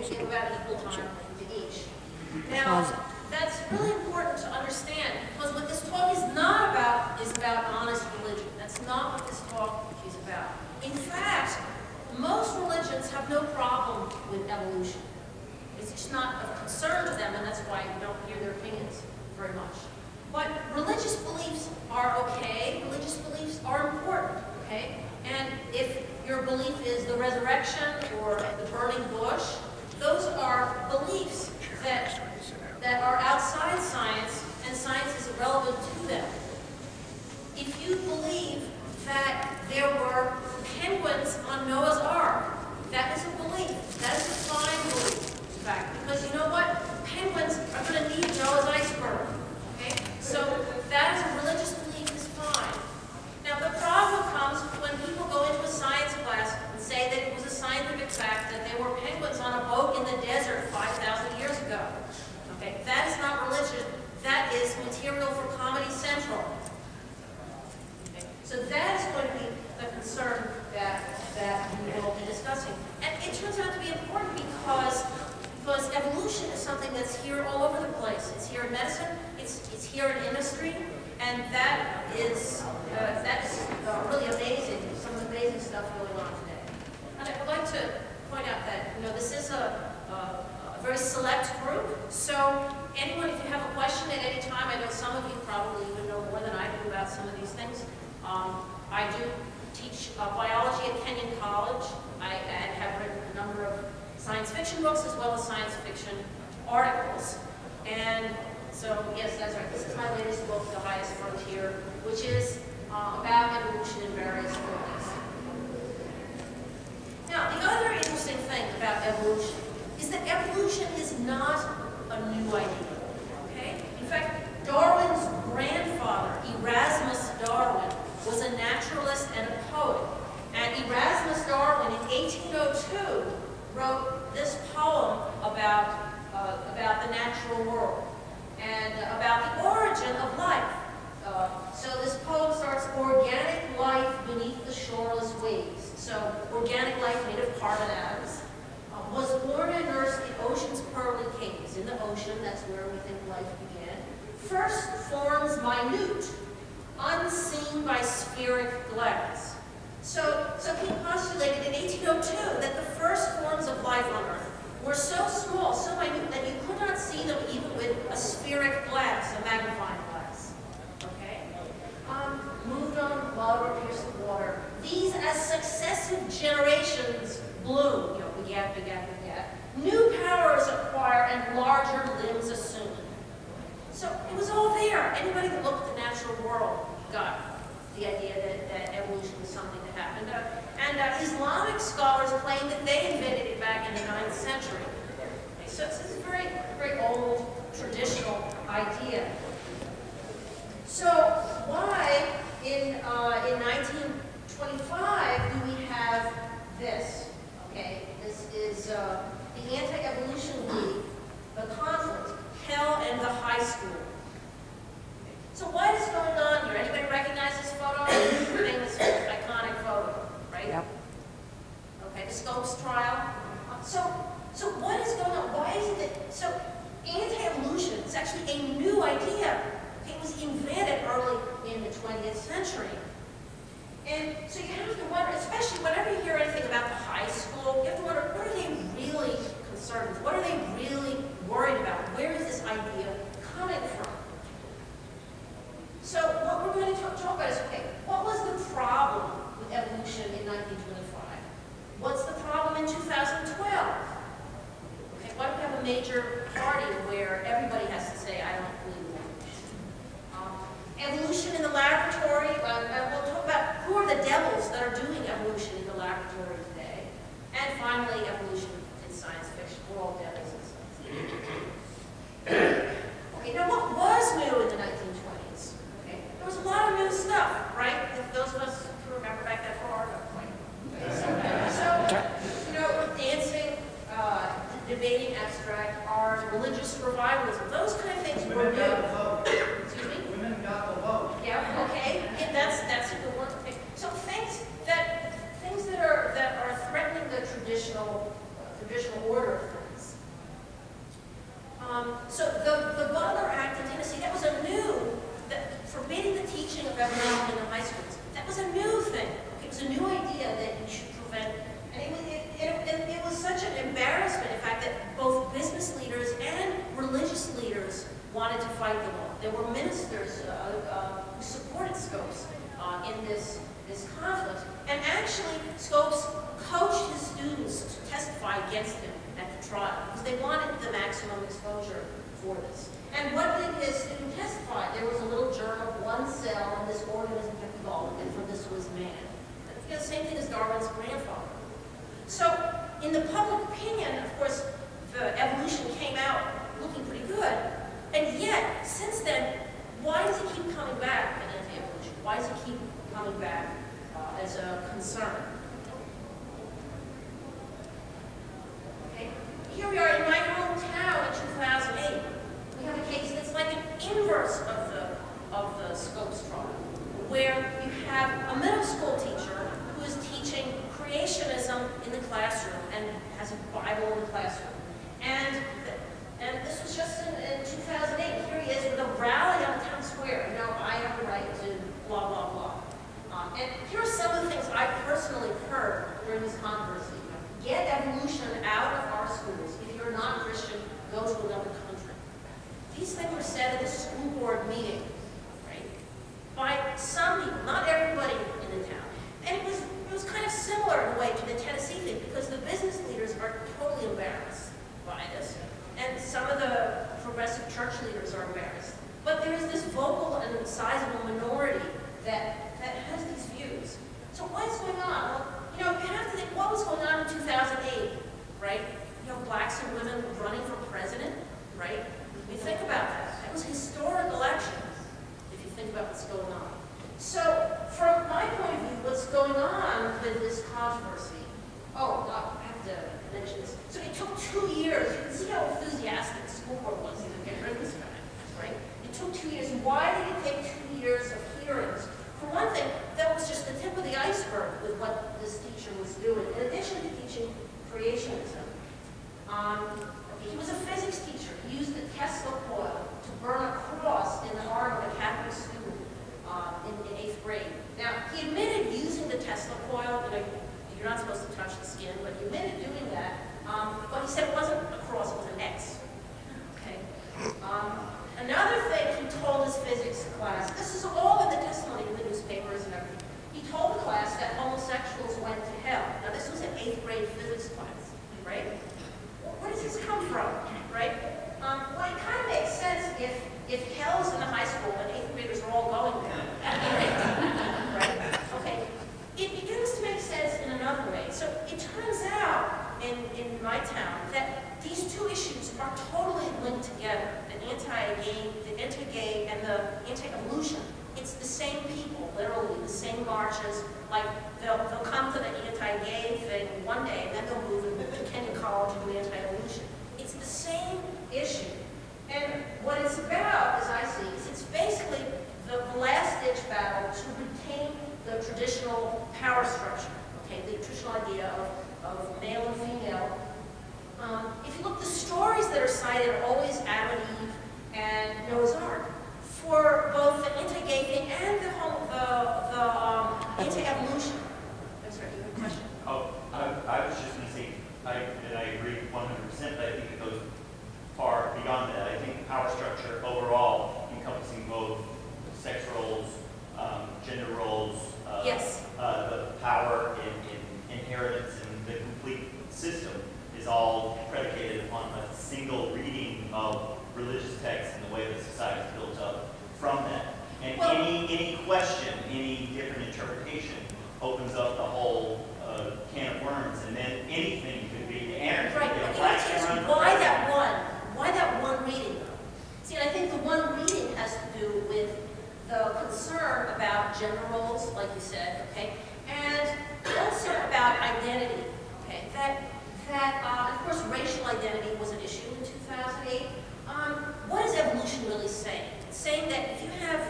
they give about equal time to each. Now, that's really important to understand, because what this talk is not about is about honest religion. That's not what this talk is about. In fact, most religions have no problem with evolution. It's just not of concern to them, and that's why you don't hear their opinions very much. But religious beliefs are okay. Religious beliefs are important, okay? And if your belief is the resurrection or the burning bush, those are beliefs that are outside science, and science is irrelevant to them. If you believe that there were penguins on Noah's Ark, that is a belief. That is a fine belief, in fact, because you know what? Penguins are going to need Noah's iceberg. Okay? So that is a religious belief is fine. Now the problem comes when people go into a science class and say that it was a scientific fact that there were penguins on a boat in the desert 5,000 years ago. Okay? That is not religion. That is material for Comedy Central. Okay? So that is going to be the concern that we will be discussing. And it turns out to be important because evolution is something that's here all over the place. It's here in medicine, it's here in industry, and that is really amazing, some of the amazing stuff going on today. And I would like to point out that, you know, this is a very select group, so anyone, if you have a question at any time, I know some of you probably even know more than I do about some of these things. I do teach biology at Kenyon College. I have written a number of science fiction books as well as science fiction articles. And so, yes, that's right. This is my latest book, The Highest Frontier, which is about evolution in various ways. Now, the other interesting thing about evolution is that evolution is not a new idea, okay? In fact, Darwin's grandfather, Erasmus Darwin, was a naturalist and a poet. And Erasmus Darwin, in 1802, wrote this poem about the natural world and about the origin of life. So this poem starts, organic life beneath the shoreless waves. So organic life made of carbon atoms was born and nursed in ocean's pearly caves. In the ocean, that's where we think life began. First forms minute, unseen by spheric glass. So he postulated in 1802 that the first forms of life on Earth were so small, so minute, that you could not see them even with a spheric glass, a magnifying glass. Okay? Moved on mud or pierced the water. These, as successive generations bloom, you know, begat, new powers acquire and larger limbs assume. So it was all there. Anybody that looked at the natural world got the idea that evolution was something that happened. And Islamic scholars claim that they invented it back in the 9th century. Okay, so this is a very, very old, traditional idea. So why in 1925 do we have this? Okay, this is the Anti-Evolution League, the conflict, Hell and the High School. So what is going on here? Anybody recognize this photo? Famous, iconic photo, right? Yep. Okay, the Scopes trial. So what is going on? Why is it that, so anti-evolution is actually a new idea. Okay, it was invented early in the 20th century. And so you have to wonder, especially whenever you hear anything about the high school, you have to wonder, what are they really concerned with? What are they really worried about? Where is this idea coming from? So what we're going to talk about is, okay, what was the problem with evolution in 1925? What's the problem in 2012? Okay, why do we have a major party where everybody has to say, I don't believe in evolution? Evolution in the laboratory, we'll talk about who are the devils that are doing evolution in the laboratory today. And finally, evolution in science fiction. We're all devils in science fiction. Okay, now what was new in the 1920s? Okay, there was a lot of new stuff, right? Those of us who remember back that far, not quite. So, you know, dancing, debating abstract art, religious revivalism, those kind of things were new. Excuse me? Women got the vote. Yeah, okay. Yeah, that's a good one. Okay. So things that are threatening the traditional order of things. So the Butler Act in Tennessee, that was a new, forbidding the teaching of evolution in the high schools. That was a new thing. It was a new idea that you should prevent. And it was such an embarrassment, in fact, that both business leaders and religious leaders wanted to fight the law. There were ministers who supported Scopes in this conflict. And actually, Scopes coached his students to testify against him at the trial because they wanted the maximum exposure for this. And what did his student testify? There was a little germ of one cell, and this organism kept evolving, and from this was man. You know, same thing as Darwin's grandfather. So, in the public opinion, of course, the evolution came out looking pretty good. And yet, since then, why does it keep coming back in anti-evolution? Why does it keep coming back as a concern? Okay. Here we are in my hometown in 2008. We have a case that's like an inverse of the Scopes trial, where you have a middle school teacher who is teaching creationism in the classroom and has a Bible in the classroom. And this was just in 2008. Here he is with a rally on town square. You know, I have the right to blah, blah, blah. And here are some of the things I personally heard during this controversy. Get evolution out of our schools. If you're not Christian, go to another country. These things were said at the school board meeting, right? By some people, not everybody in the town. And it was kind of similar in a way to the Tennessee thing, because the business leaders are totally embarrassed by this. And some of the progressive church leaders are embarrassed. But there is this vocal and sizable minority that has these views. So what's going on? Well, you know, you have to think, what was going on in 2008, right? You know, blacks and women running for president, right? We think about that. That was a historic election, if you think about what's going on. So, from my point of view, what's going on with this controversy? Oh, I have to mention this. So it took 2 years. You can see how enthusiastic the school board was to get rid of this guy, right? It took 2 years. Why did it take 2 years of hearings? For one thing, that was just the tip of the iceberg with what this teacher was doing. In addition to teaching creationism, he was a physics teacher. He used the Tesla coil to burn a cross in the heart of a Catholic student in 8th grade. Now, he admitted using the Tesla coil. You know, you're not supposed to touch the skin, but he admitted doing that. But he said it wasn't a cross, it was an X. Okay. Another thing he told his physics class, this is all in the testimony in the newspapers and everything. He told the class that homosexuals went to hell. Now, this was an 8th grade physics class, right? Where does this come from, right? Well, it kind of makes sense if hell's in the high school and 8th graders are all going there, right? Okay. It begins to make sense in another way. So it turns out in my town that these two issues are totally linked together. The anti-gay and the anti-evolution. It's the same people, literally, the same marches. Like, they'll come to the anti-gay thing one day, and then they'll move to Kenyon College and do anti-evolution. It's the same issue. And what it's about, as I see, is it's basically the last-ditch battle to retain the traditional power structure, okay, the traditional idea of male and female. If you look, the stories that are cited are always Adam and Eve and Noah's Ark for both the anti-gay thing and the anti-evolution. I'm sorry, you have a question? Oh, I was just going to say, and I agree 100%, but I think it goes far beyond that. I think the power structure overall, encompassing both sex roles, gender roles, yes. The power in inheritance and the complete system is all predicated upon a single reading of religious texts and the way that society is built up from that. And well, any question, any different interpretation opens up the whole can of worms, and then anything could be anarchy. Right, but why that one reading? See, I think the one reading has to do with the concern about gender roles, like you said, okay, and also about identity, okay, that of course racial identity was an issue in 2008. What is evolution really saying? It's saying that if you have,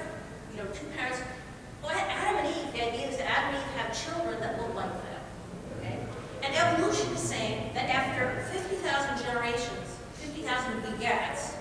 you know, two parents, well, Adam and Eve, the idea is that Adam and Eve have children that look like them, okay? And evolution is saying that after 50,000 generations, 50,000 begats,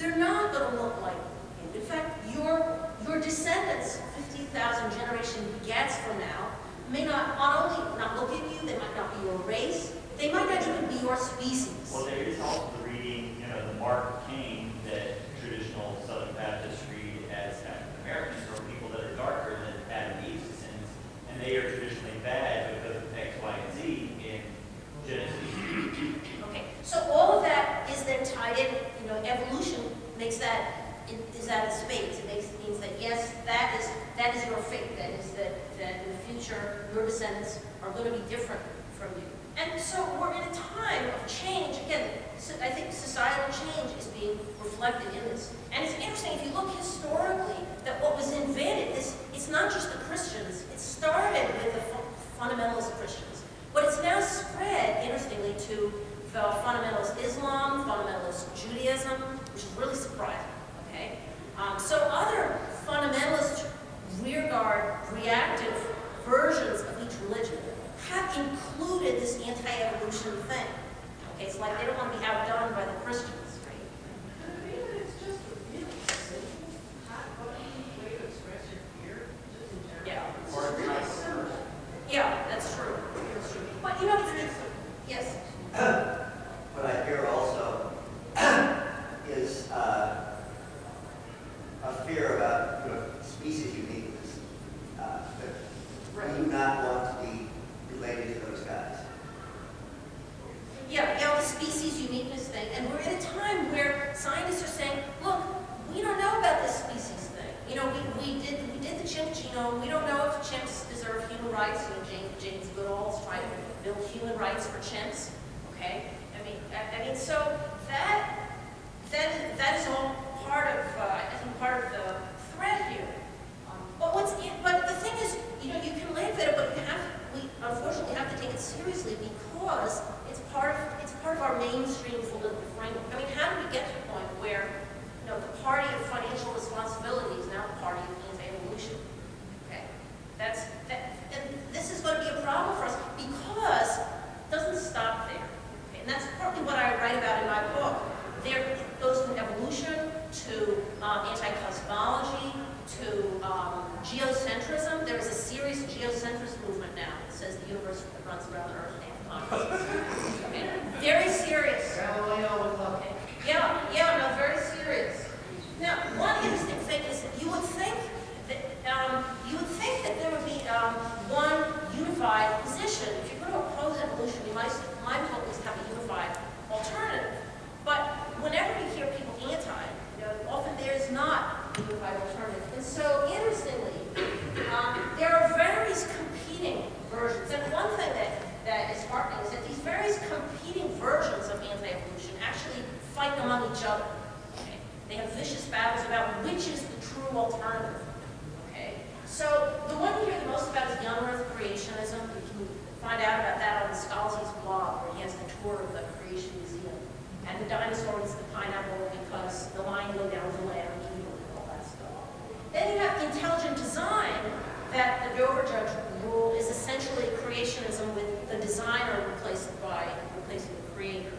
they're not going to look like you. In fact, your descendants, 50,000 generation begats from now, may not only not look at you, they might not be your race, they might not even be your species. Well, there is also the reading, the mark of Cain that traditional Southern Baptists read as African Americans, or people that are darker than Adam and Eve's descendants, and they are traditionally bad because of X, Y, and Z in Genesis. Okay, so all of that is then tied in. Evolution makes that is at its spades. It means that yes, that is your fate. That is that in the future your descendants are going to be different from you. And so we're in a time of change. Again, I think societal change is being reflected in this. And it's interesting, if you look historically, that what was invented, it's not just the Christians. It started with the fundamentalist Christians. But it's now spread, interestingly, to the fundamentalist Islam, fundamentalist Judaism, which is really surprising. Okay? So other fundamentalist, rearguard, reactive versions of each religion have included this anti-evolution thing. Okay, it's like they don't want to be outdone by the Christians, right? It's just a really simple, hot-button way to express your fear, just in general. Yeah. It's just really simple. Yeah, that's true. That's true. But yes. What I hear also is a fear about species uniqueness. Do you not want to be related to those guys? Yeah, the species uniqueness thing. And we're in a time where scientists are saying, look, we don't know about this species thing. We did the chimp genome. We don't know if chimps deserve human rights. James Goodall's trying to build human rights for chimps. Okay? I mean, so that is all part of part of the thread here. But the thing is, you can laugh at it, but we unfortunately have to take it seriously because it's part of our mainstream political framework. I mean, how do we get to the point where the party of financial responsibility is now the party of anti-evolution? Okay, and this is going to be a problem for us because it doesn't stop there. Okay? And that's partly what I write about in my book. There it goes from evolution to anti-cosmology to geocentrism. There is a serious geocentrist movement now that says the universe runs around the Earth and okay. Very serious. Okay. Yeah, very serious. Now, one interesting thing is that you would think that there would be one unified position. If you're going to oppose evolution, you might at least have a unified alternative. But whenever you hear people anti, often there's not a unified alternative. And so, interestingly, there are various competing versions. And one thing that is heartening is that these various competing versions of anti-evolution actually fight among each other. Okay? They have vicious battles about which is the true alternative. Okay? So the one you hear the most about is young Earth creationism. You can find out about that on the Scalzi's blog, where he has the tour of the Creation Museum. And the dinosaur is the pineapple because the lion lay down with the lamb and all that stuff. Then you have intelligent design, that the Dover Judge rule is essentially creationism with the designer replacing the creator.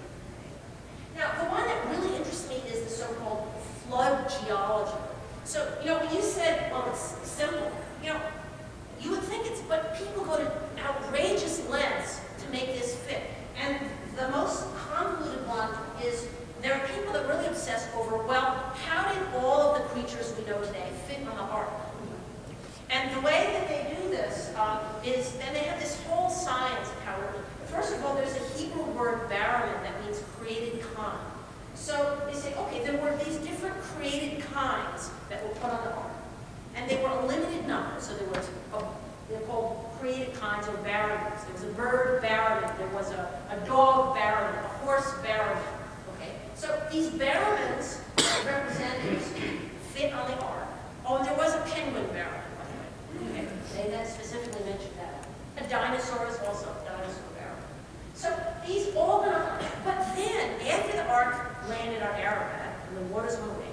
Now, the one that really interests me is the so-called flood geology. So, when you said, well, it's simple, you would think but people go to outrageous lengths to make this fit. And the most convoluted one is there are people that really obsess over, well, how did all of the creatures we know today fit on the ark? And the way that they do this is, and they have this whole science of how it works. First of all, there's a Hebrew word barament that means created kind. So they say, okay, there were these different created kinds that were put on the ark. And they were a limited number. So they're called created kinds or baraments. There was a bird barament, there was a dog barament, a horse barament. Okay? So these baraments representatives fit on the ark. Oh, and there was a penguin barament. Okay, they then specifically mentioned that. A dinosaur is also a dinosaur barrel. So these all went on. But then, after the ark landed on Ararat and the waters went away,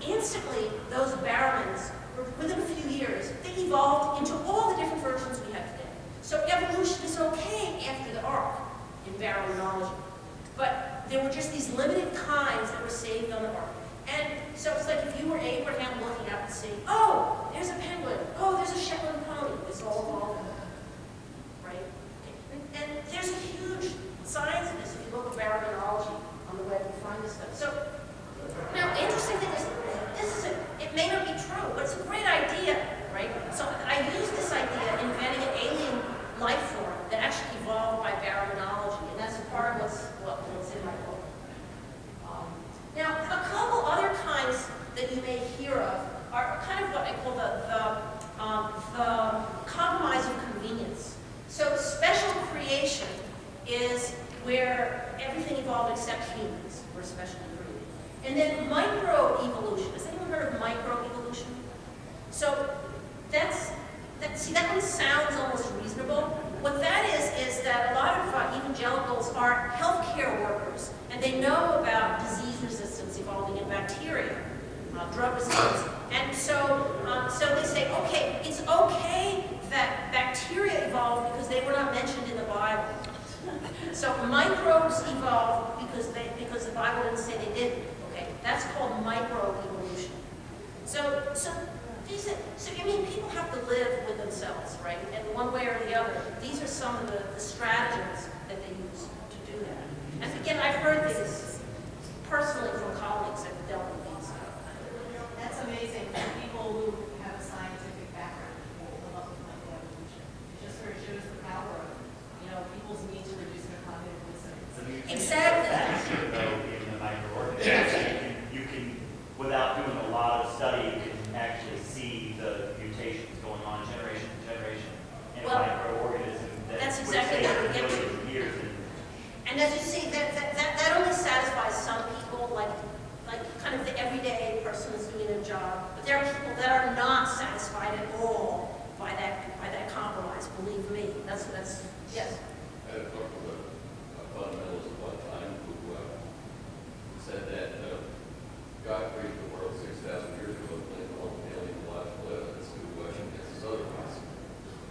instantly those barrels, within a few years, they evolved into all the different versions we have today. So evolution is okay after the ark in barrelology. But there were just these limited kinds that were saved on the ark. And So it's like if you were Abraham looking up and seeing, oh, there's a penguin, oh, there's a Shetland pony. It's all evolving, right? And there's a huge science in this. If you look at baraminology on the web, you find this stuff. So now, interesting thing is, it may not be true, but it's a great idea, right? So I use this idea inventing an alien life form that actually evolved by baraminology, and that's part of what's in my book. Now, a couple other kinds that you may hear of are kind of what I call the compromise of convenience. So special creation is where everything evolved except humans were specially created. And then microevolution. Has anyone heard of microevolution? So see, that one sounds almost reasonable. What that is that a lot of evangelicals are healthcare workers, and they know about disease resistance evolving in bacteria, drug resistance. And so they say, okay, it's okay that bacteria evolved because they were not mentioned in the Bible. So microbes evolved because the Bible didn't say they didn't. Okay, that's called microevolution. So I mean, people have to live with themselves, right? And one way or the other, these are some of the stratagems that they use to do that. And again, I've heard this personally from colleagues that have dealt with these. That's amazing for people who have a scientific background who love to find evolution. It just sort of shows the power of, people's need to reduce their cognitive dissonance. Exactly. Though in the microorganisms, you can, without doing a lot of study, you can actually see the mutations going on generation to generation in a microorganism that's exactly what we get to. Years. And as you see, that only satisfies some people, like kind of the everyday person who's doing their job. But there are people that are not satisfied at all by that compromise. Believe me, that's yes. I had a couple of fundamentalists at one time who said that God created the world 6,000 years ago and laid all the ecological evidence to convince us otherwise.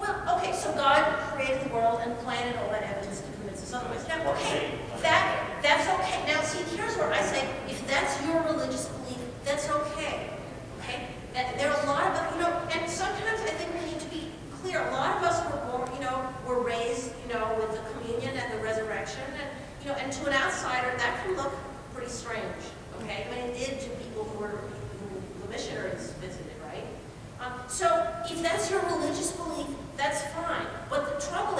Well, okay, so God created the world and planted all that evidence to convince us otherwise. Now, okay, that's okay. Now, see, here's where I say, if that's your religious belief, that's okay. Okay? There are a lot of, and sometimes I think we need to be clear. A lot of us were born, were raised, with the communion and the resurrection, and to an outsider, that can look pretty strange. Okay? I mean, it did to people who the missionaries visited, right? So if that's your religious belief, that's fine. But the trouble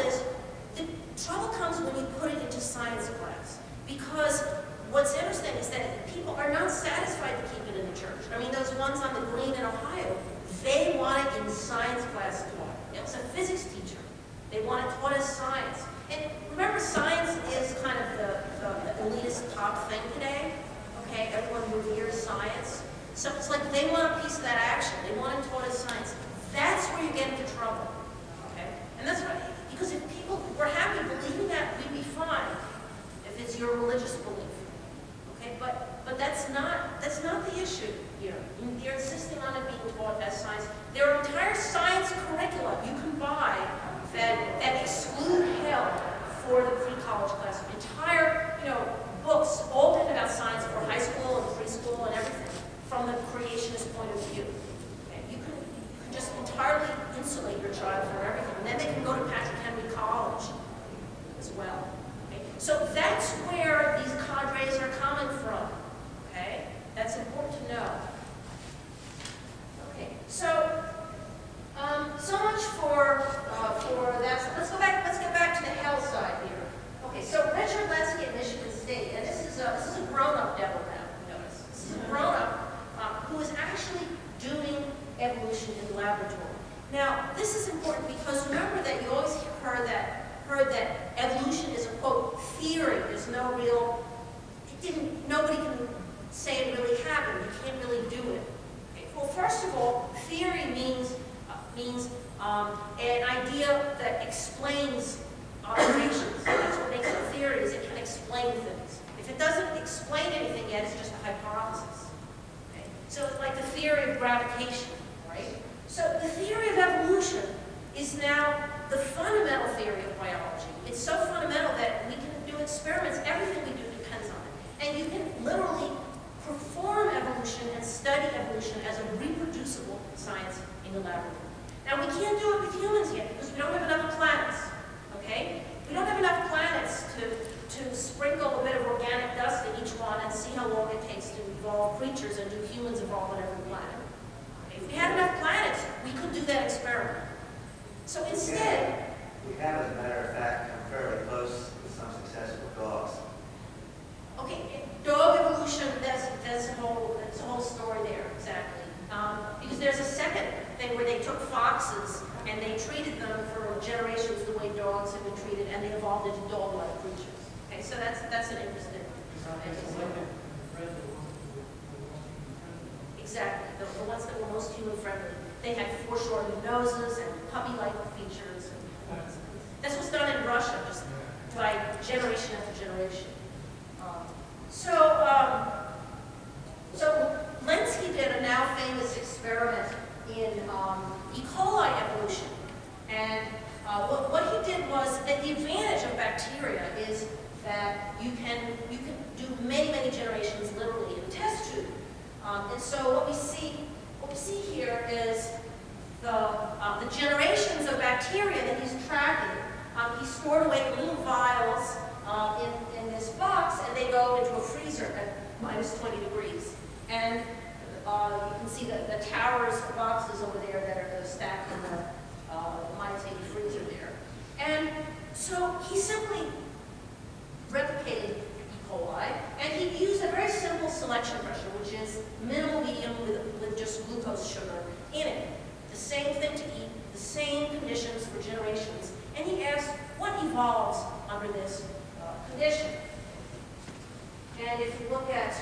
comes when you put it into science class. Because what's interesting is that people are not satisfied to keep it in the church. I mean, those ones on the green in Ohio, they want it in science class taught. It was a physics teacher. They want it taught as science. And remember, science is kind of the elitist top thing today. Okay, everyone reveres science. So it's like they want a piece of that action. They want it taught as science. That's where you get into trouble. Okay? And that's why, because if people were happy believing that, we'd be fine. If it's your religious belief. Okay? But that's not the issue here. You're insisting on it being taught as science. There are entire science curricula you can buy that exclude hell for the pre-college class. Entire, books all written about science for high school and preschool and everything from the creationist point of view. Okay? You can just entirely insulate your child from everything. And then they can go to Patrick Henry College as well. Okay? So that's where these cadres are coming from. Okay? That's important to know. Okay, so much for that. Let's get back to the hell side here. Okay, so Richard Letsky at Michigan State, and this is a grown-up devil now. Notice this is a grown-up who is actually doing evolution in the laboratory. Now, this is important because remember that you always heard that evolution is a quote theory. There's no real. Nobody can say it really happened. You can't really do it. Okay. Well, first of all, theory means an idea that explains observations. That's what makes it a theory, is it can explain things. If it doesn't explain anything yet, it's just a hypothesis. Okay? So it's like the theory of gravitation, right? So the theory of evolution is now the fundamental theory of biology. It's so fundamental that we can do experiments. Everything we do depends on it. And you can literally perform evolution and study evolved into dog-like creatures. Okay, so that's an interesting. Exactly, the ones that were most human-friendly. They had foreshortened noses and puppy-like features. This was done in Russia, just by generation after generation. So Lenski did a now famous experiment in E. coli evolution, and what he did was that the advantage of bacteria is that you can do many generations literally in a test tube. And so what we see here is the generations of bacteria that he's tracking. He stored away in little vials in this box, and they go into a freezer at minus 20 degrees. And you can see the towers of boxes over there that are stacked in the minus 80 freezer there. And so he simply replicated E. coli, and he used a very simple selection pressure, which is minimal medium with just glucose sugar in it. The same thing to eat, the same conditions for generations. And he asked, what evolves under this condition? And if you look at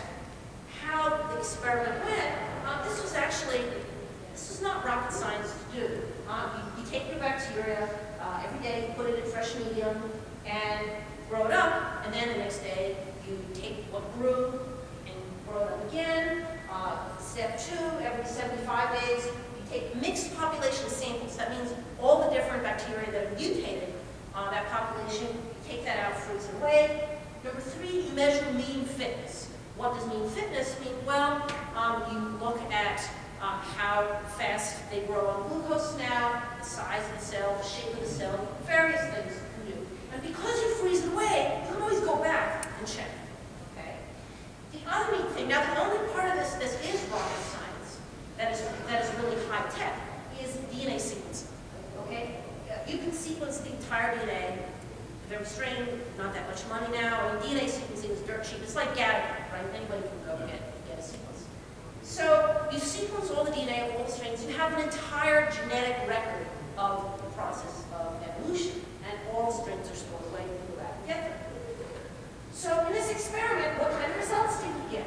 how the experiment went, this was not rocket science to do. You take your bacteria, every day you put it in fresh medium and grow it up, and then the next day you take what grew and grow it up again. Step 2, every 75 days, you take mixed population samples. That means all the different bacteria that are mutated, that population, you take that out, freeze it away. Number 3, you measure mean fitness. What does mean fitness mean? Well, you look at how fast they grow on glucose now, the size of the cell, the shape of the cell, various things you can do. And because you freeze it away, you can always go back and check. Okay? The other neat thing, now the only part of this is rocket science that is really high tech, is DNA sequencing. Okay? You can sequence the entire DNA of every strain, not that much money now. I mean, DNA sequencing is dirt cheap. It's like Gattaca, right? Anybody can go get a sequence. So you sequence all the DNA of all the strains. You have an entire genetic record of the process of evolution, and all strains are stored away. You can go back and get them. So in this experiment, what kind of results did we get?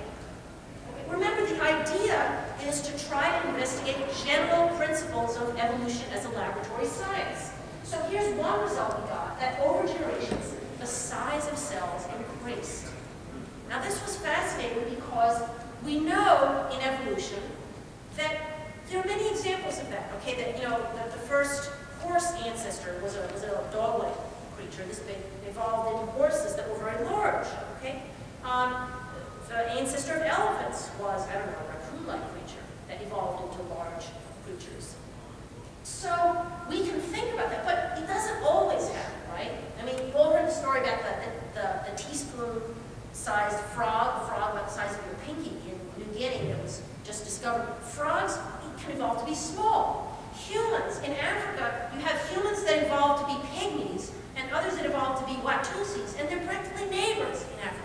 Remember, the idea is to try to investigate general principles of evolution as a laboratory science. So here's one result we got, that over generations, the size of cells increased. Now this was fascinating because we know in evolution that there are many examples of that, okay? That the first horse ancestor was a dog-like creature, this big, evolved into horses that were very large, okay? The ancestor of elephants was, I don't know, a raccoon-like creature that evolved into large creatures. So we can think about that, but it doesn't always happen, right? I mean, you've all heard the story about the teaspoon-sized frog, a frog about the size of your pinky in New Guinea that was just discovered. Frogs can evolve to be small. Humans, in Africa, you have humans that evolve to be pygmies and others that evolve to be watusis, and they're practically neighbors in Africa.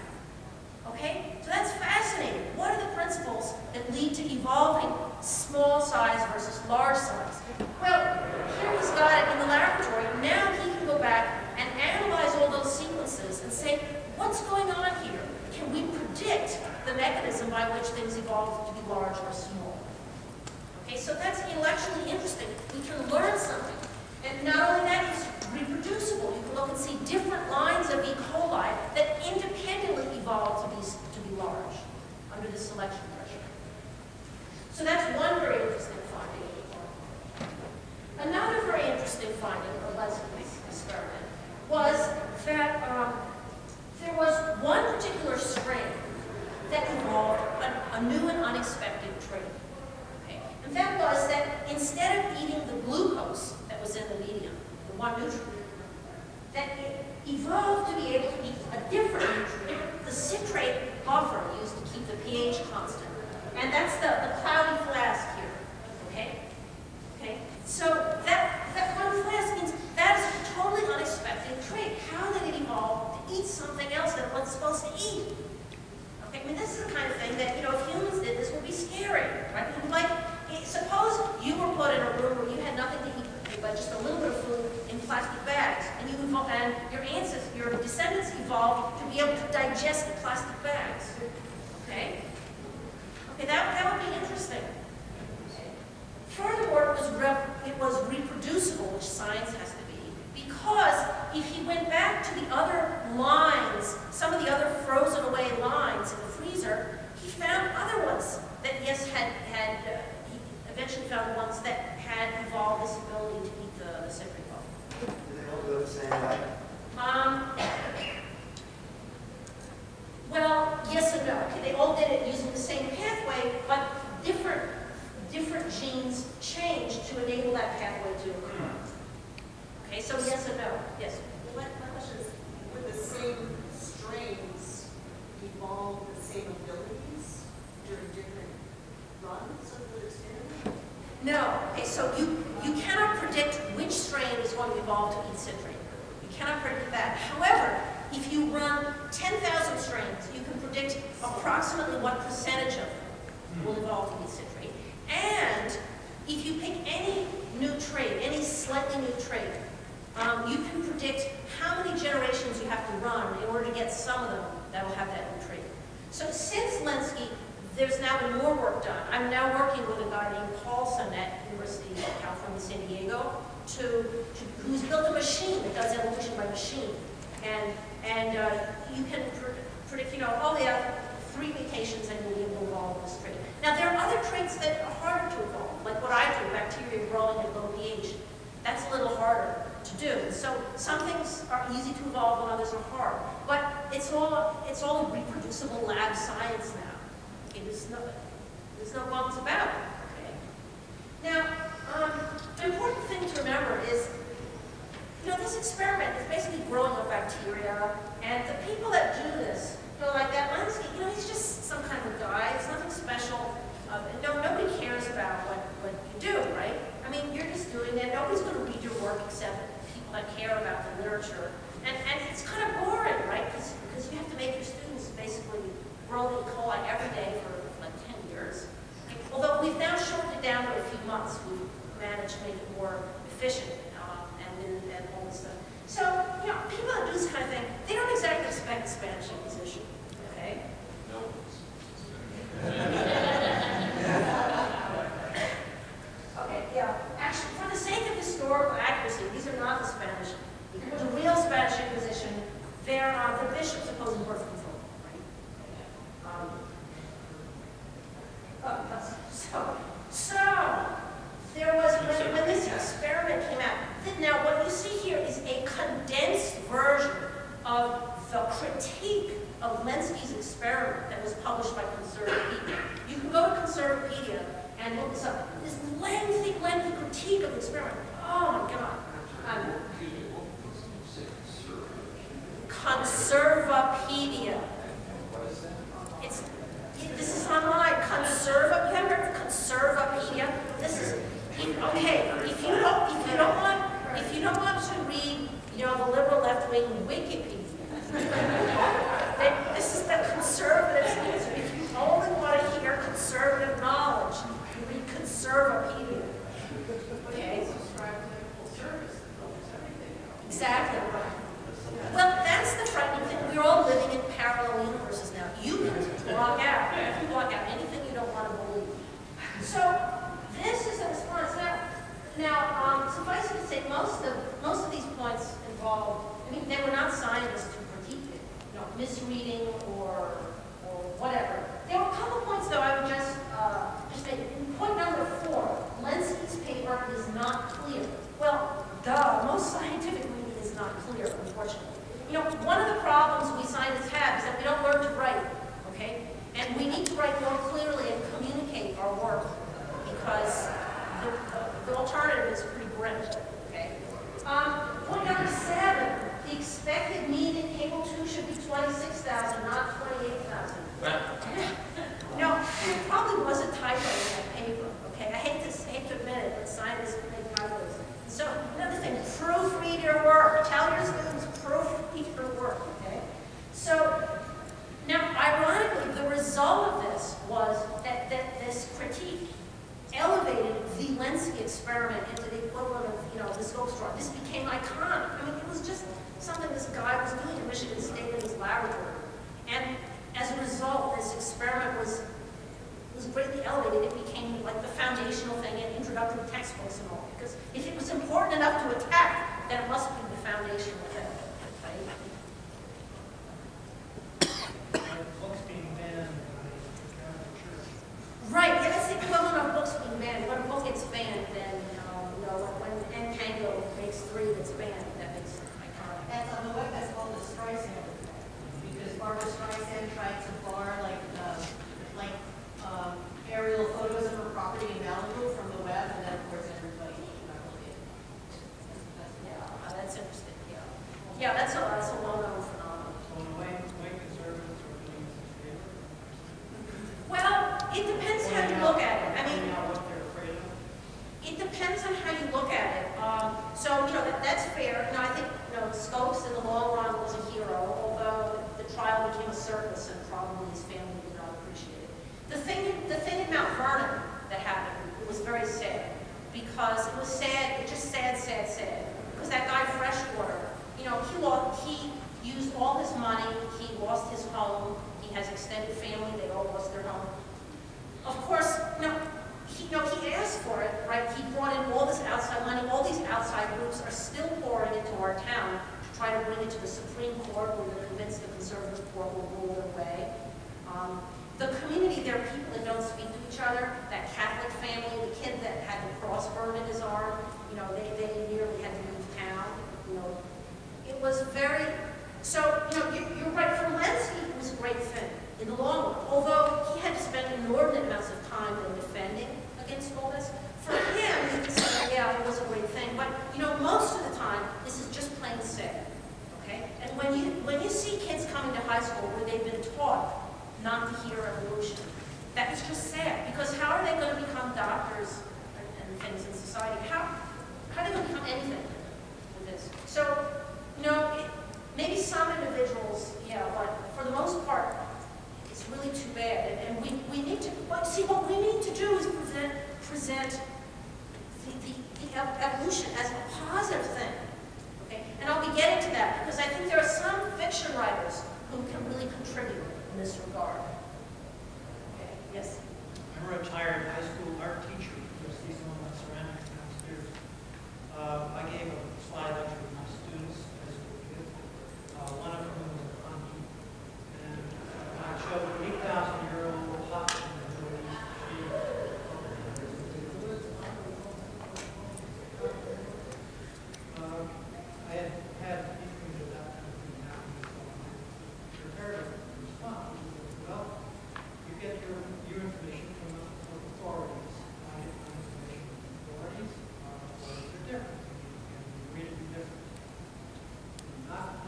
Okay? So that's fascinating. What are the principles that lead to evolving small size versus large size? Well, here he's got it in the laboratory. Now he can go back and analyze all those sequences and say, what's going on here? Can we predict the mechanism by which things evolve to be large or small? Okay, so that's intellectually interesting. We can learn something. And not only that, it's reproducible. You can look and see different lines of E. coli that independently evolved to be large under the selection pressure. So that's one very interesting finding. Another very interesting finding of Leslie's experiment was that there was one particular strain that involved a new and unexpected trait. Okay? And that was that instead of eating the glucose that was in the medium, the one nutrient, that it evolved to be able to eat a different nutrient, the citrate buffer used to keep the pH constant. And that's the cloudy flask here. Okay? Okay? So that cloudy flask means that is a totally unexpected trait. How did it evolve to eat something else that it wasn't supposed to eat? Okay, I mean, this is the kind of thing that, if humans did this, would be scary, right? Like, suppose you were put in a room where you had nothing to eat but just a little bit of food in plastic bags, and your digest the plastic bags. Okay? Okay, that would be interesting. Furthermore, it was reproducible, which science has to be, because if he went back to the other lines, some of the other frozen away lines in the freezer, he found other ones that, yes, he eventually found ones that had evolved this ability to eat the citric bug. Do they all go the same way? Well, yes and no. Okay, they all did it using the same pathway, but different genes changed to enable that pathway to occur. Okay, so yes and no. Yes. My question is, would the same strains evolve the same abilities during different runs of the experiment? No. Okay, so you cannot predict which strain is going to evolve to eat citrate. You cannot predict that. However, if you run 10,000 strains, you can predict approximately what percentage of them will evolve to eat citrate. And if you pick any new trait, any slightly new trait, you can predict how many generations you have to run in order to get some of them that will have that new trait. So since Slonczewski, there's now been more work done. I'm now working with a guy named Paulson at University of California, San Diego, who's built a machine that does evolution by machine. And you can predict, oh yeah, 3 mutations and you'll be able to evolve this trait. Now there are other traits that are harder to evolve, like what I do, bacteria growing at low pH. That's a little harder to do. So some things are easy to evolve and others are hard. But it's all reproducible lab science now. Okay, there's no bones about it. Okay. Now, the important thing to remember is, this experiment is basically growing up bacteria, and the people that do this, like that Slonczewski, he's just some kind of a guy. It's nothing special. Nobody cares about what you do, right? I mean, you're just doing it. Nobody's going to read your work except people that care about the literature. And it's kind of boring, right? Because you have to make your students basically grow E. coli every day for like 10 years. Although we've now shortened it down to a few months. We've managed to make it more efficient and all this stuff. So, people that do this kind of thing, they don't exactly expect a Spanish Inquisition, okay? No. Okay, yeah. Actually, for the sake of historical accuracy, these are not the Spanish. The real Spanish Inquisition, they're the bishops opposing birth control, right? So there was, when this experiment came out, now what you see here is a condensed version of the critique of Slonczewski's experiment that was published by Conservapedia. You can go to Conservapedia and look this up. This lengthy critique of the experiment. Oh my God. Conservapedia. This is online. You haven't heard of Conservapedia? This is okay. If you don't want to read, the liberal left-wing Wikipedia, this is the conservative answer. If you only want to hear conservative knowledge, you read Conservapedia. Okay? Exactly. Well, that's the frightening thing. We're all living in parallel universes now. You can block out anything you don't want to believe. So this is a response. Now, suffice it to say, most of these points involve. They were not scientists who critiqued it, misreading or whatever. There were a couple points, though, I would just make. Point number 4, Slonczewski's paper is not clear. Well, most scientific reading is not clear, unfortunately. One of the problems we scientists have is that we don't learn to write, okay? And we need to write more clearly and communicate our work, because the alternative is pretty grim, okay? Point number 7, the expected mean in Table 2 should be 26,000, not 28,000. No, there probably was a typo in that paper, okay? I hate to admit it, but scientists make typos. So, another thing, proofread your work. Tell your students, proofread your work, okay? So, now, ironically, the result of this was that this critique elevated the Slonczewski experiment into the equivalent of the scope straw. This became iconic. It was just something this guy was doing in Michigan State in his laboratory. And greatly elevated, it became like the foundational thing in introductory textbooks and all. Because if it was important enough to attack, then it must be the foundational thing, right? Books being banned by the Catholic Church. Right, yeah, that's the equivalent of books being banned. When a book gets banned, then, when N. Tango makes 3 that's banned, that makes it iconic. That's on the web, that's called the Streisand effect. Because Barbara Streisand tried to bar aerial photos of her property in Malibu from the web, and then of course everybody replicated. Yeah, that's interesting, yeah. Yeah, that's a well-known phenomenon. So in a way, conservatives are doing this in favor. Well, it depends how you look at it. I mean, Finding out what they're afraid of. it depends on how you look at it. That's fair. I think, Scopes in the long run was a hero, although the trial became a circus and probably his family did not appreciate it. The thing in Mount Vernon that happened was very sad, because it was sad, just sad. Because that guy Freshwater, he used all his money, he lost his home, he has extended family, they all lost their home. Of course, he asked for it, right? He brought in all this outside money. All these outside groups are still pouring into our town to try to bring it to the Supreme Court, where they're convinced the conservative court will rule their way. The community, there are people that don't speak to each other. That Catholic family, the kid that had the cross burned in his arm, they nearly had to leave town. It was very, you're right, for Lenski, it was a great thing in the long run. Although he had to spend inordinate amounts of time in defending against all this. For him, he could say, yeah, it was a great thing. But, most of the time, this is just plain sad, okay? And when you see kids coming to high school where they've been taught not to hear evolution, that is just sad, because how are they going to become doctors and things in society? How are they going to become anything with this? So, maybe some individuals, yeah, but for the most part, it's really too bad. And we need to, what we need to do is present the evolution as a positive thing, okay? And I'll be getting to that, because I think there are some fiction writers who can really contribute in this regard. Okay, yes? I'm a retired high school art teacher. You'll see some of my ceramics downstairs. I gave a slide lecture to my students, high school kids. One of them was a funky. And I showed an 8,000-year-old hot in the Middle East. I had issues with that kind of thing happening, so I prepared a response. Well, you get your information from the authorities. I get my information from the authorities. Authorities are different. And you read it different. Not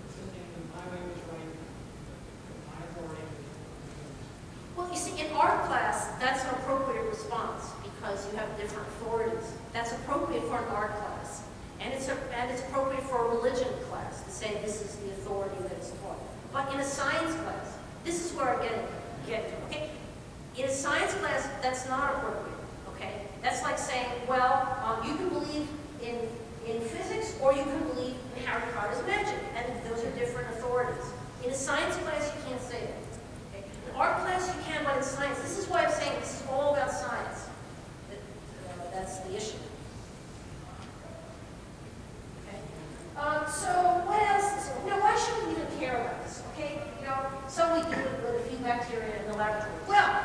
insisting that my way was right, but my authority was right. Well, you see, in art class, that's an appropriate response, because you have different authorities. That's appropriate for an art class. And it's appropriate for a religion class to say this is the authority that is taught. But in a science class, this is where I get to, okay? In a science class, that's not appropriate, okay? That's like saying, well, you can believe in physics, or you can believe in Harry Potter's magic, and those are different authorities. In a science class, you can't say that. Okay? In art class, you can, but in science, this is why I'm saying this is all about science. That's the issue. So what else? Why should we even care about this? Okay, so we do it with a few bacteria in the laboratory. Well,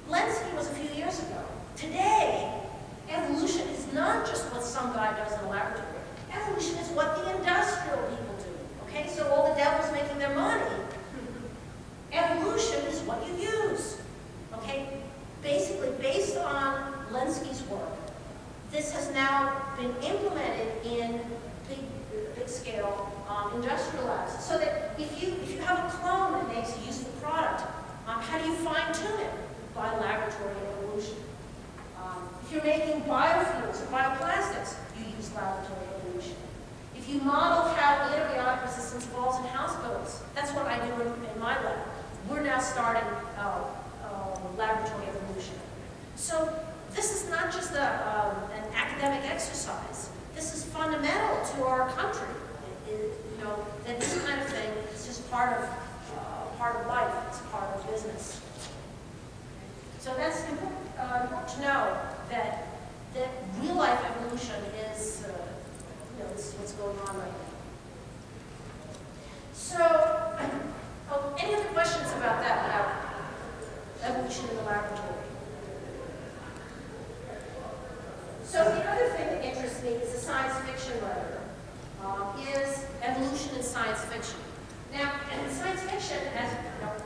Lenski was a few years ago. Today, evolution is not just what some guy does in the laboratory. Evolution is what the industrial people do. Okay, so all the devils making their money. Evolution is what you use. Okay, basically based on Lenski's work. This has now been implemented in big scale industrial labs, so that if you have a clone that makes a useful product, how do you fine tune it? By laboratory evolution. If you're making biofuels or bioplastics, you use laboratory evolution. If you model how antibiotic resistance evolves in hospitals, that's what I do in my lab. We're now starting laboratory evolution. So this is not just an academic exercise. This is fundamental to our country. That this kind of thing is just part of part of life, it's part of business. So that's important to know that real life evolution is, this is what's going on right now. So, any other questions about that, about evolution in the laboratory? So the other thing that interests me as a science fiction writer is evolution in science fiction. Now, in science fiction, as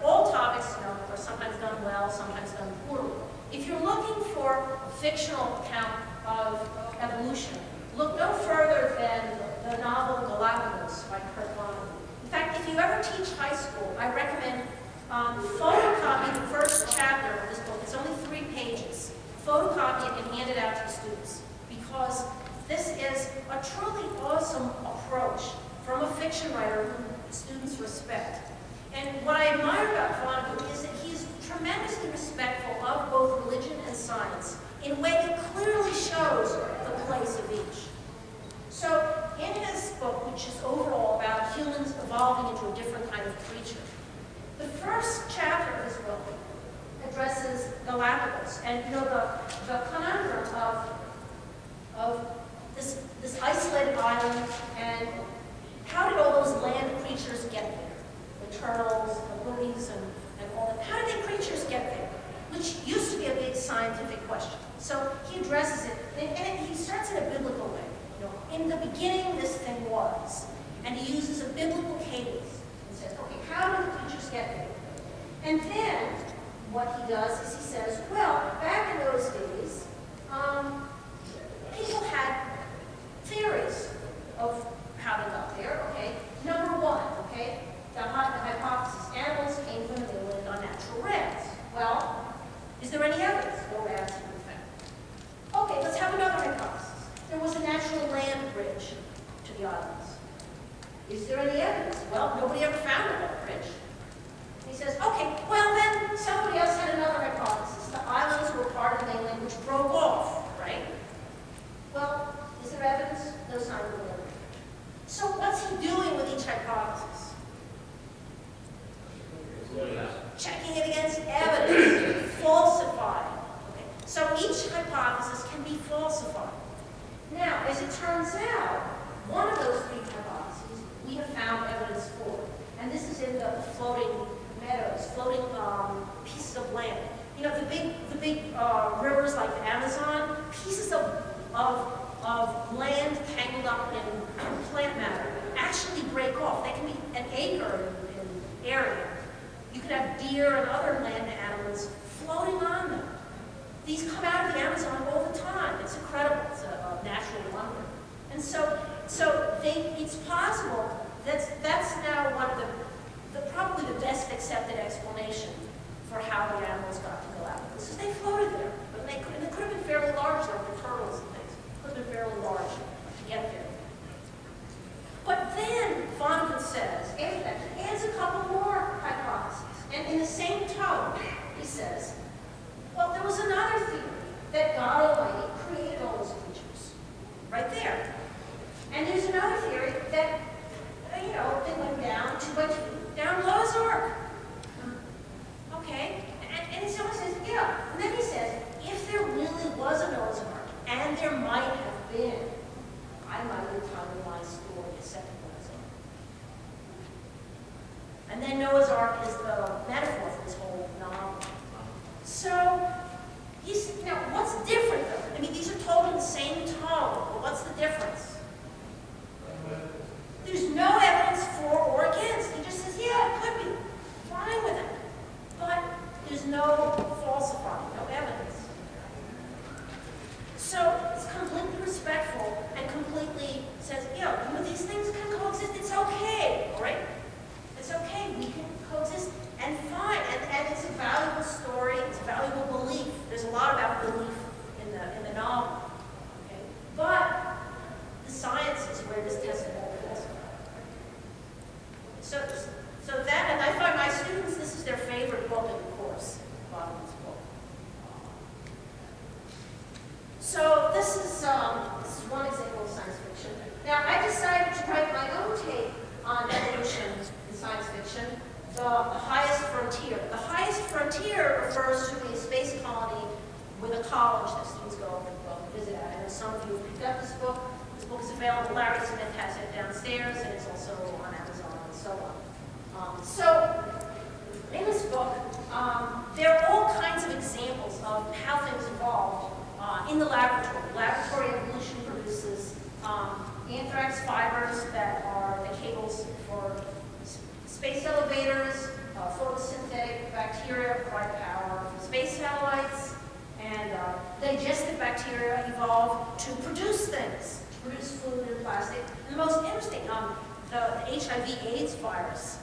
all topics are sometimes done well, sometimes done poorly. If you're looking for a fictional account of evolution, look no further than the novel Galapagos by Kurt Vonnegut. In fact, if you ever teach high school, I recommend photocopy the first chapter of this book. It's only 3 pages. Photocopy it and hand it out to the students, because this is a truly awesome approach from a fiction writer who students respect. And what I admire about Vonnegut is that he's tremendously respectful of both religion and science in a way that clearly shows the place of each. So in his book, which is overall about humans evolving into a different kind of creature, the first chapter of his book addresses Galapagos and the conundrum of this isolated island, and how did all those land creatures get there? The turtles, the buoys, and all that. How did the creatures get there? Which used to be a big scientific question. So he addresses it, and he starts in a biblical way. In the beginning, this thing was. And he uses a biblical cadence and says, okay, how did the creatures get there? And then what he does is he says, well, back in those days, people had theories of how they got there, okay? Number 1, okay, the hypothesis, animals came from the mainland on natural rafts. Well, is there any evidence? No rafts have been found. Okay, let's have another hypothesis. There was a natural land bridge to the islands. Is there any evidence? Well, nobody ever found a land bridge. He says, okay, well then, somebody else had another hypothesis. The islands were part of the mainland which broke off, right? Well, is there evidence? No sign of the land bridge. So what's he doing with each hypothesis? Checking it against evidence, falsifying. Okay. So each hypothesis can be falsified. Now, as it turns out, one of those 3 hypotheses we have found evidence for, and this is in the floating meadows, floating pieces of land. The big rivers like the Amazon, pieces of land tangled up in plant matter actually break off. They can be an acre in area. You can have deer and other land animals floating on them. These come out of the Amazon all the time. It's incredible. It's a natural wonder. And so it's possible that's now one of the probably the best accepted explanation for how the animals got to Galapagos. They floated there, but they could have been fairly large, like the turtles and things. Could have been fairly large to get there. But then Vonnegut says, after that, he adds a couple more hypotheses. And in the same tone, he says, well, there was another theory that God Almighty created all those creatures. Right there. And there's another theory that, they went down Noah's Ark. Okay? And someone says, yeah. And then he says, if there really was a Noah's Ark, and there might have been, I might have told my story a second Noah's Ark. And then Noah's Ark is the metaphor for this whole novel. So, what's different though? I mean, these are told in the same tone, but what's the difference? There's no evidence for or against. He just says, yeah, it could be. Fine with it. But there's no falsifying, no evidence. So it's completely respectful and completely says, these things can coexist. It's okay, all right? It's okay. We can coexist and fine. And it's a valuable story. It's a valuable belief. There's a lot about belief in the novel. Okay? But the science is where this tested all falls. So that, and I find my students, this is their favorite book in the course, Bottom's book. So this is one example of science fiction. Now I decided to write my own take on evolution in science fiction, the highest frontier. The highest frontier refers to a space colony with a college that students go visit at. I know some of you have picked up this book. This book is available. Larry Smith has it downstairs, and it's also on Amazon and so on. So in this book, there are all kinds of examples of how things evolved in the laboratory. Laboratory evolution produces anthrax fibers that are the cables for space elevators, photosynthetic bacteria provide power for space satellites, and digestive bacteria evolve to produce things, to produce food and plastic. And the most interesting, the HIV/AIDS virus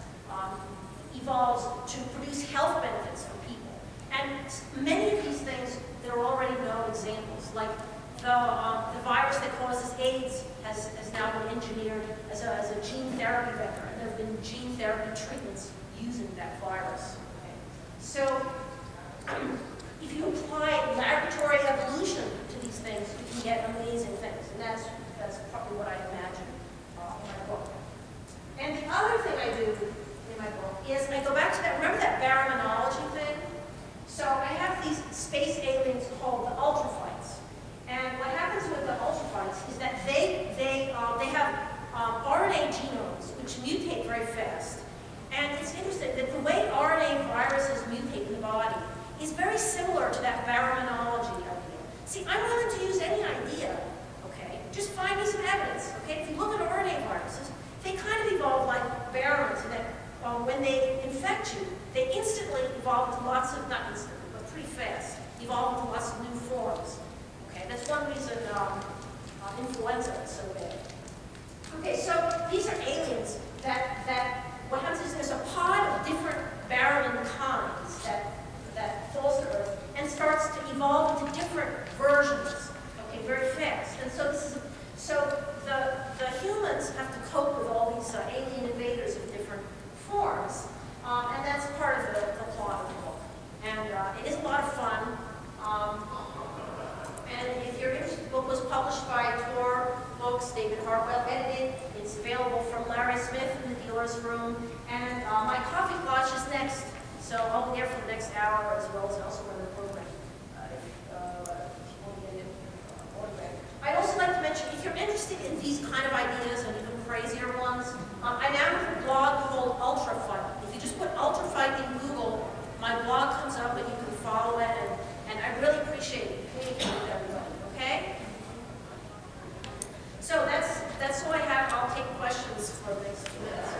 evolves to produce health benefits for people. And many of these things, there are already known examples, like the virus that causes AIDS has now been engineered as a gene therapy vector, and there have been gene therapy treatments using that virus. Okay? So if you apply laboratory evolution to these things, you can get amazing things, and that's probably what I imagine in my book. And the other thing I do in my book is I go back to that, remember that baraminology thing? So I have these space aliens called the ultraflights. And what happens with the ultraflights is that they have RNA genomes which mutate very fast. And it's interesting that the way RNA viruses mutate in the body is very similar to that baraminology idea. See, I'm willing to use any idea, okay? Just find me some evidence, okay? If you look at RNA viruses, they kind of evolve like baramins, in that when they infect you, they instantly evolve into lots of, not instantly, but pretty fast, evolve into lots of new forms. Okay, that's one reason influenza is so bad. Okay, so these are aliens that what happens is there's a pod of different baramin kinds that falls to Earth and starts to evolve into different versions, okay, very fast. And so the humans have to cope with all these alien invaders of different forms, and that's part of the plot of the book. And it is a lot of fun. And if you're interested, the book was published by Tor Books, David Hartwell edited. It's available from Larry Smith in the dealer's room. And my coffee lodge is next, so I'll be there for the next hour as well as elsewhere in the program. If you want to get it autographed. I'd also like to mention, if you're interested in these kind of ideas and even crazier ones, I now have a blog called Ultrafight. If you just put Ultrafight in Google, my blog comes up and you can follow it. And I really appreciate communicating with everybody, okay? So that's all I have. I'll take questions for the next 2 minutes.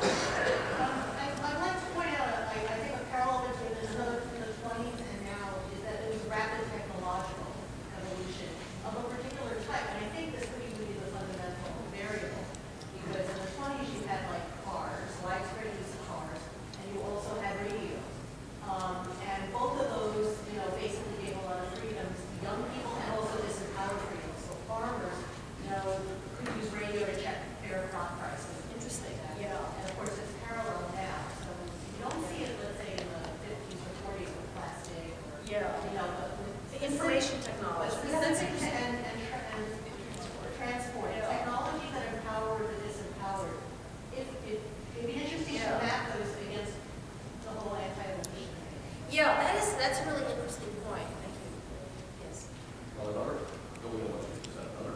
I'd like to point out, I think a parallel between the 20s and now is that there was rapid technological evolution of a particular type. And I think this would be the fundamental variable. Because in the 20s you had like cars, widespread use of cars, and you also had radio. And both of those, basically gave a lot of freedoms to young people and also disempowered freedom. So farmers, could use radio to check fair crop prices. Interesting. Yeah. And of course it's parallel now. So you don't see it, let's say, in the 50s or 40s with plastic or, the information technology. Specific and transport. Yeah. Technology that empower the disempowered. It'd be interesting to map those against the whole anti-evolution thing. Yeah, that's a really interesting point. Thank you. Yes. Well, another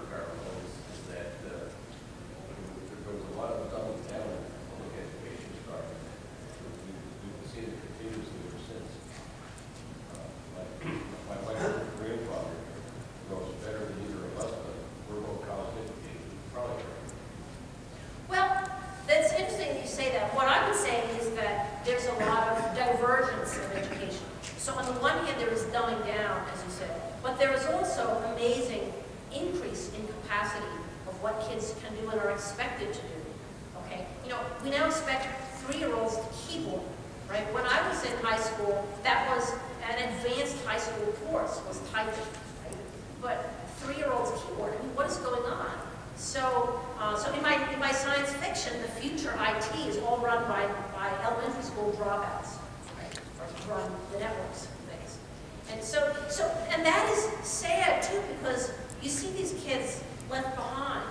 parallel is that there was a lot of doubling down in public education starting. You can see it continuously ever since. My grandfather knows better than either of us, but we're both college educated. Probably right. Well, that's interesting that you say that. What I would say is that there's a lot of divergence in education. So on the one hand, there is dumbing down, as you said, but there is also amazing increase in capacity of what kids can do and are expected to do. Okay, we now expect 3-year-olds to keyboard, right? When I was in high school, that was an advanced high school course, was typing, right? But 3-year-olds keyboard, what is going on? So in my science fiction, the future IT is all run by elementary school dropouts, right? Or run the networks and things. And that is sad too, because you see these kids left behind,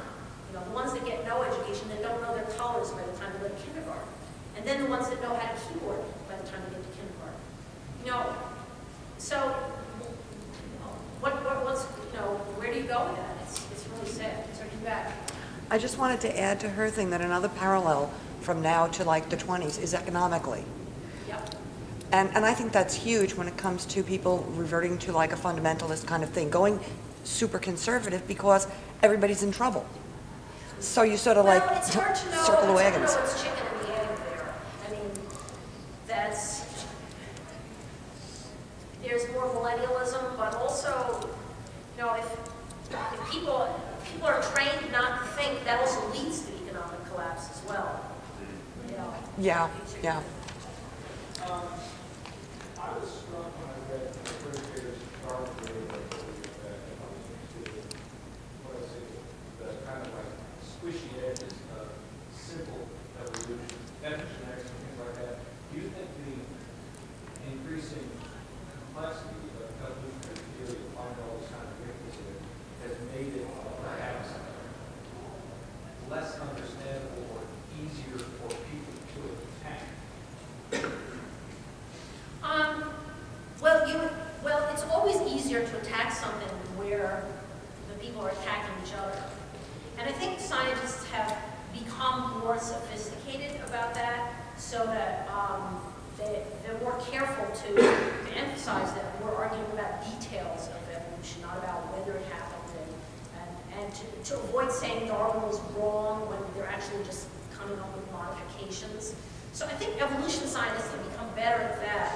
the ones that get no education, that don't know their colors by the time they go to kindergarten. And then the ones that know how to keyboard. So what's, where do you go with that? It's really sad. So you back. I just wanted to add to her thing that another parallel from now to like the 20s is economically. Yep. And I think that's huge when it comes to people reverting to like a fundamentalist kind of thing, going super conservative because everybody's in trouble. So you sort of Well, like it's hard to know. circle the It's hard to wagons. know what's chicken and the egg there. I mean, there's more millennialism, but also, if people are trained not to think, that also leads to economic collapse as well. Yeah, yeah. I was struck when I read the first year's article the kind of like squishy edges of simple evolution, epigenetics and things like that. Do you think the increasing complexity of evolutionary theory to find all this kind of weaknesses has made it perhaps less understandable or easier for people to attack? Well, it's always easier to attack something where the people are attacking each other. And I think scientists have become more sophisticated about that, so that they're more careful to emphasize that we're arguing about details of evolution, not about whether it happened, and to avoid saying Darwin was wrong when they're actually just coming up with modifications. So I think evolution scientists have become better at that.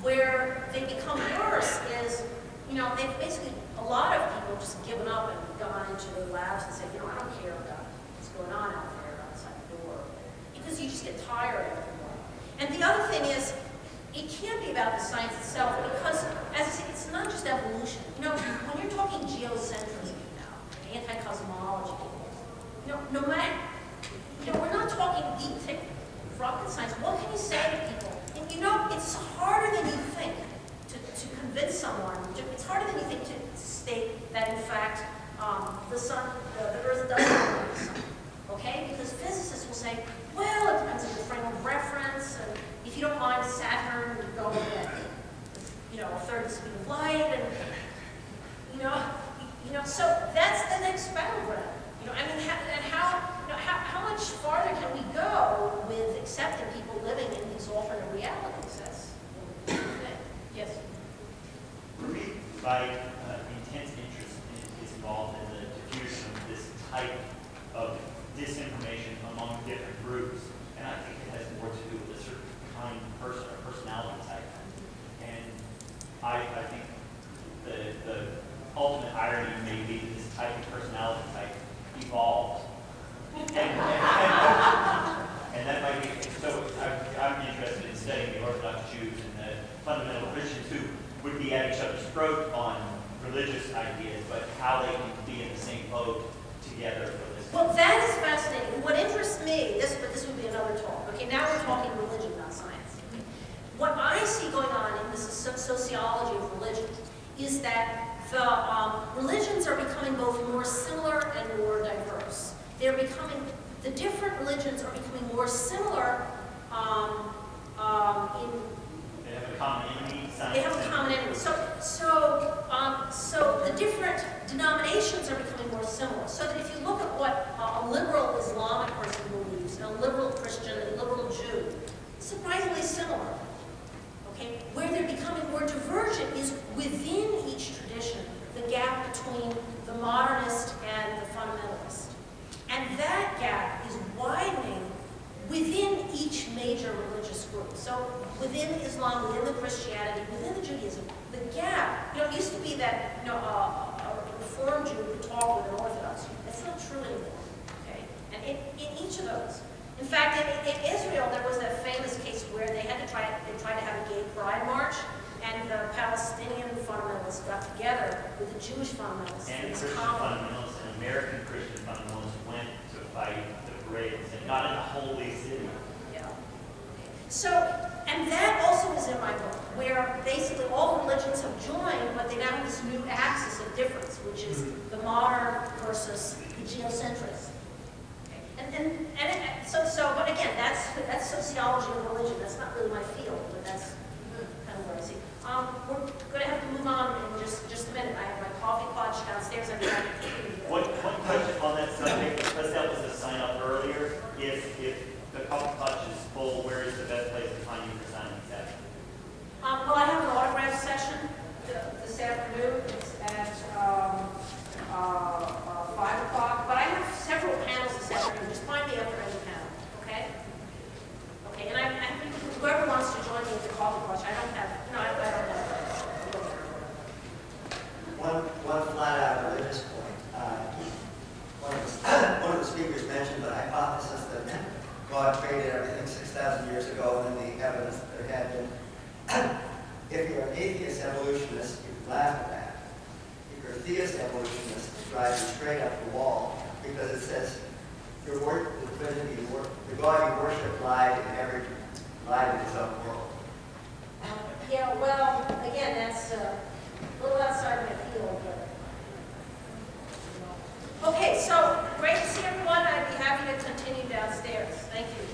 Where they become worse is, they've basically, a lot of people just given up and gone into the labs and said, I don't care about what's going on out there outside the door. Because you just get tired of it. And the other thing is, it can't be about the science itself, because, as I say, it's not just evolution. When you're talking geocentrism now, anti-cosmology, no matter, we're not talking deep tech rocket science. What can you say to people? And it's harder than you think to convince someone. It's harder than you think to state that, in fact, the Earth doesn't orbit the sun. Okay? Because physicists will say, well, it depends on the frame of reference, and if you don't mind Saturn, you go at a third the speed of light, and so that's the next battleground. How much farther can we go with accepting people living in these alternate realities? That's yes. For me, my intense interest is involved in the diffusion of this type of disinformation among different groups, and I think it has more to do with a certain kind of person or personality type. And I think the ultimate irony may be that this type of personality type evolved. And that might be, so I'm interested in studying the Orthodox Jews and the fundamental Christians who would be at each other's throat on religious ideas, but how they can be in the same boat together for this. Well, that is fascinating. What interests me, this would be another talk. Okay, now we're talking religion, not science. What I see going on in this sociology of religion is that the religions are becoming both more similar and more diverse. The different religions are becoming more similar They have a common enemy. They have a common enemy. So the different denominations are becoming more similar. So that if you look at what a liberal Islamic person believes, and a liberal Christian, and a liberal Jew, it's surprisingly similar. Okay? Where they're becoming more divergent is within each tradition, the gap between the modernist and the fundamentalist. And that gap is widening within each major religious group. So within Islam, within the Christianity, within the Judaism, the gap, it used to be that a Reformed Jew could talk with an Orthodox Jew. That's not true anymore. Okay? And in each of those. In fact, in Israel, there was that famous case where they tried to have a gay pride march, and the Palestinian fundamentalists got together with the Jewish fundamentalists. And Christian fundamentalists and American Christian fundamentalists went to fight the parades, and not in the holy city. Yeah. So, and that also is in my book, where basically all religions have joined, but they now have this new axis of difference, which is the modern versus the geocentrist. But again, that's sociology of religion. That's not really my field, but that's kind of where noisy. We're going to have to move on in just a minute. I have my coffee clutch downstairs. I'm going to One question on that subject, because that was a sign up earlier. If the coffee clutch is full, where is the best place to find you for signing session? well, I have an autograph session this afternoon. It's at 5 o'clock, but I have several panels this afternoon. Just find me after any panel, okay? Okay, and I think whoever wants to join me at the coffee clutch, I don't have, no, I don't have. One flat-out religious point. One of the speakers mentioned the hypothesis that God created everything 6,000 years ago, and then the evidence that there had been. If you're an atheist evolutionist, you can laugh at that. If you're a theist evolutionist, it drives you straight up the wall, because it says the Trinity, the God you worship lied in his own world. Yeah, well, again, that's a little outside my field, but. Okay, so great to see everyone. I'd be happy to continue downstairs. Thank you.